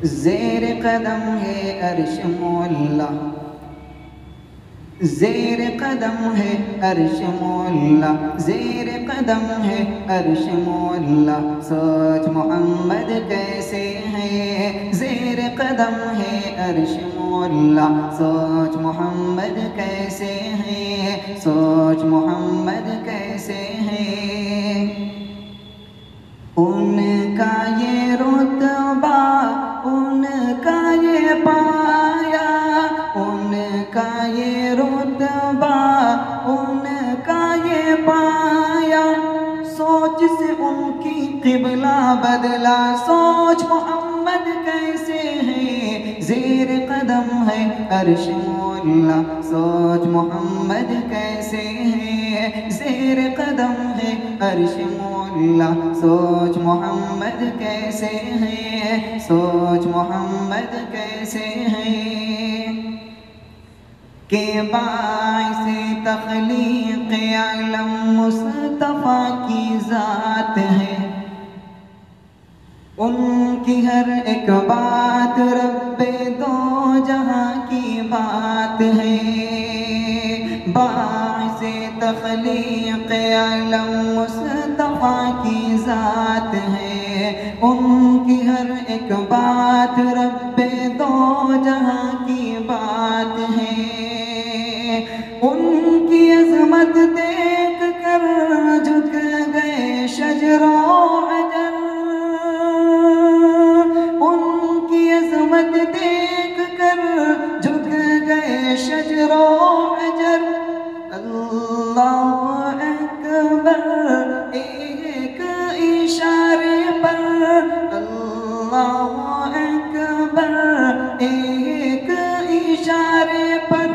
زیر قدم ہے عرش مولا، زیر قدم ہے عرش مولا، زیر قدم ہے عرش مولا، سوچ محمد کیسے ہے، زیر قدم ہے عرش مولا، سوچ محمد کیسے ہے، سوچ محمد کیسے ہے۔ ان کا یہ رتبہ، ان کا یہ پایا، ان کا یہ رتبہ، ان کا یہ پایا، سوچ سے ان کی قبلہ بدلا، سوچ محمد کیسے ہے، زیر قدم ہے عرش مولا، سوچ محمد کیسے ہے، زیر قدم ہے عرش مولا، سوچ محمد کیسے ہے، سوچ محمد کیسے ہے۔ کہ باعث تخلیق عالم مصطفیٰ کی ذات ہے، ان کی ہر ایک بات رب دو جہاں کی بات ہے، باعث تخلیق عالم مصطفیٰ کی ذات ہے، ان کی ہر ایک بات رب دو جہاں کی بات ہے، ان کی عظمت دیکھ کر جھک گئے شجر و حجر، ان کی عظمت دیکھ کر جھک گئے شجر و حجر، اللہ اکبر ایک اشارے پر، اللہ اکبر ایک اشارے پر،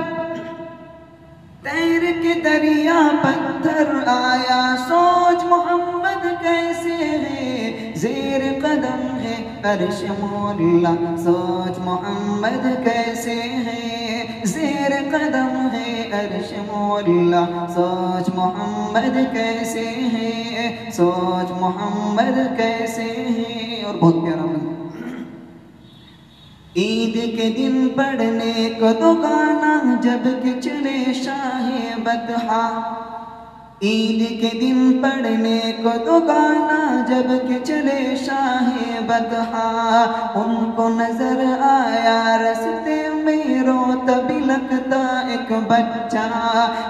تیر کے دریا پتھر آیا، سوچ محمد کیسے ہے، زیر قدم ہے عرش مولا، سوچ محمد کیسے ہے، زیر قدم ہے عرش مولا، سوچ محمد کیسے ہے، سوچ محمد کیسے ہے۔ اور بہت پیارا بند، عید کے دن پڑھنے کو تو گانا جب کہ چلے شاہ بطحا، عید کے دن پڑھنے کو تو گانا جب کہ چلے شاہ بطحا، ان کو نظر آیا رستے میں روتا بلکتا ایک بچہ،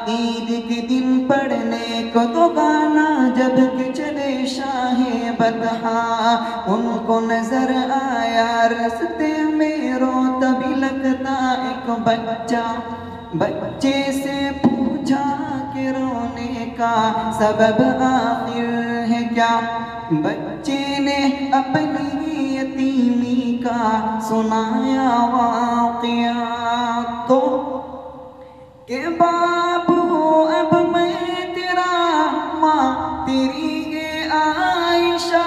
عید کے دن پڑھنے کو تو گانا جب کہ چلے شاہ بطحا، ان کو نظر آیا رستے میں روتا بلکتا ایک بچہ، بچے سے پوچھا کہ رونے کا سبب آخر ہے کیا، بچے نے اپنی یتیمی کا سنایا واقعہ، تو کہ باپ ہوں اب میں تیرا، ماں تیری یہ عائشہ،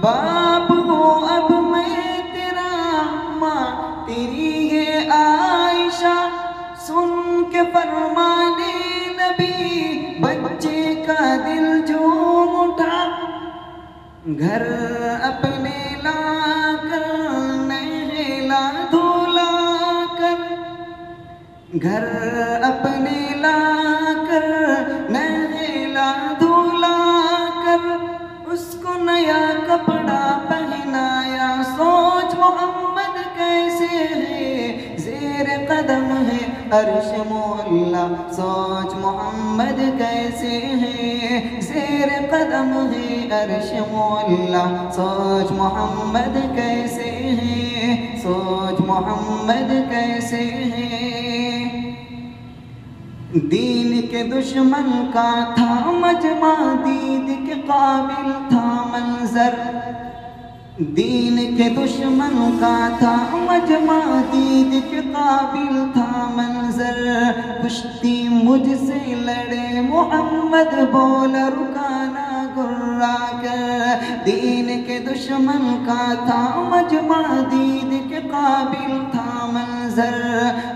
باپ ہوں اب میں تیرا، ماں تیری یہ عائشہ، سن کے فرمانے نبی بچے کا دل جھوم اٹھا، گھر اپنے لا کر نہلا دھلا کر، گھر اپنے لا کر نہلا دھلا کر، اس کو نیا کپڑا پہنایا، سوچ محمد کیسے ہے، زیر قدم ہے عرش مولا، سوچ محمد کیسے ہے، زیر قدم ہے عرش مولا، سوچ محمد کیسے ہے، سوچ محمد کیسے ہے۔ دین کے دشمن کا تھا مجمع، دید کے قابل تھا منظر، دین کے دشمن کا تھا مجمع، دید کے قابل تھا منظر، کشتی مجھ سے لڑے محمد بولا رکانا گرا کر، دین کے دشمن کا تھا مجمع، دید کے قابل تھا منظر،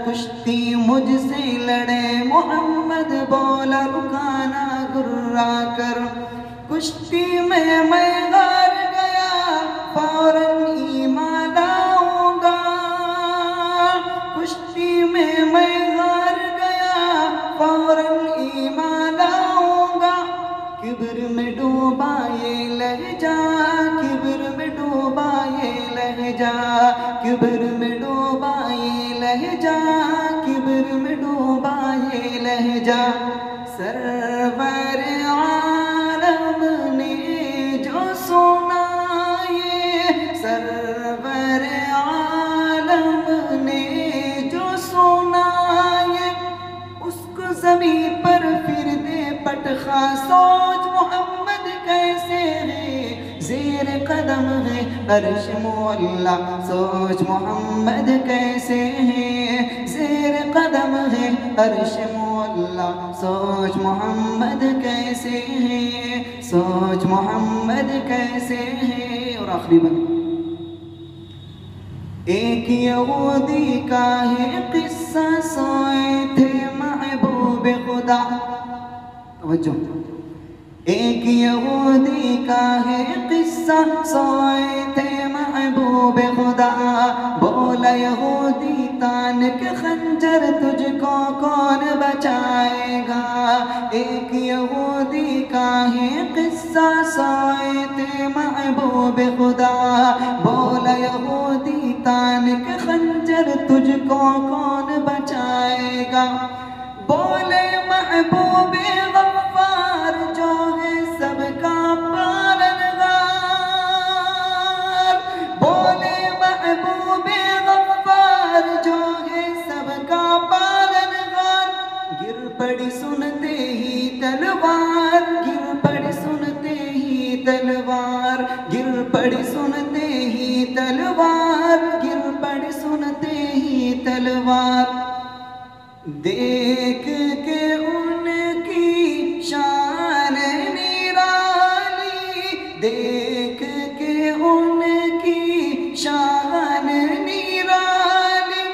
کشتی مجھ سے لڑے محمد بولا رکانا گرا کر، کشتی میں غار گیا فوراً لہجہ کبر میں ڈوبا یہ لہجہ کبر میں ڈوبا یہ لہجہ سرور عالم نے جو سنا یہ سرور عالم نے جو سنا یہ اس کو زمین پر پھر دے پٹخا سوچ محمد کیسے ہے زیر قدم ہے عرش مولا سوچ محمد کیسے ہے زیر قدم ہے عرش مولا سوچ محمد کیسے ہے سوچ محمد کیسے ہے اور آخری بات ایک یہودی کا ہے قصہ سوئے تھے محبوب خدا توجہ ایک یہودی کا ہے قصہ سوئے تھے محبوب خدا بولا یہودی تان کے خنجر تجھ کو کون بچائے گا ایک یہودی کا ہے قصہ سوئے تھے محبوب خدا بولا یہودی تان کے خنجر تجھ کو کون بچائے گا بولے محبوب غفار جو ہے سب کا پالنہار بولے محبوب غفار جو ہے سب کا پالنہار گر پڑی سنتے ہی تلوار گر پڑی سنتے ہی تلوار گر پڑی سنتے ہی تلوار گر پڑی سنتے ہی تلوار دیکھ کے ان کی شان نرالی دیکھ کے ان کی شان نرالی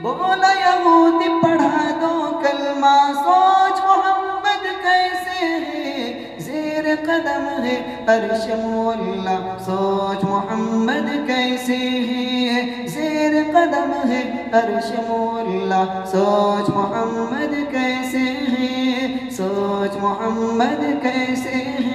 بولا یہودی پڑھا دو کلمہ سوچ محمد کیسے ہے زیر قدم ہے عرش مولا سوچ محمد کیسے ہے زیر قدم ہے عرش مولا سوچ محمد کیسے ہے سوچ محمد کیسے ہے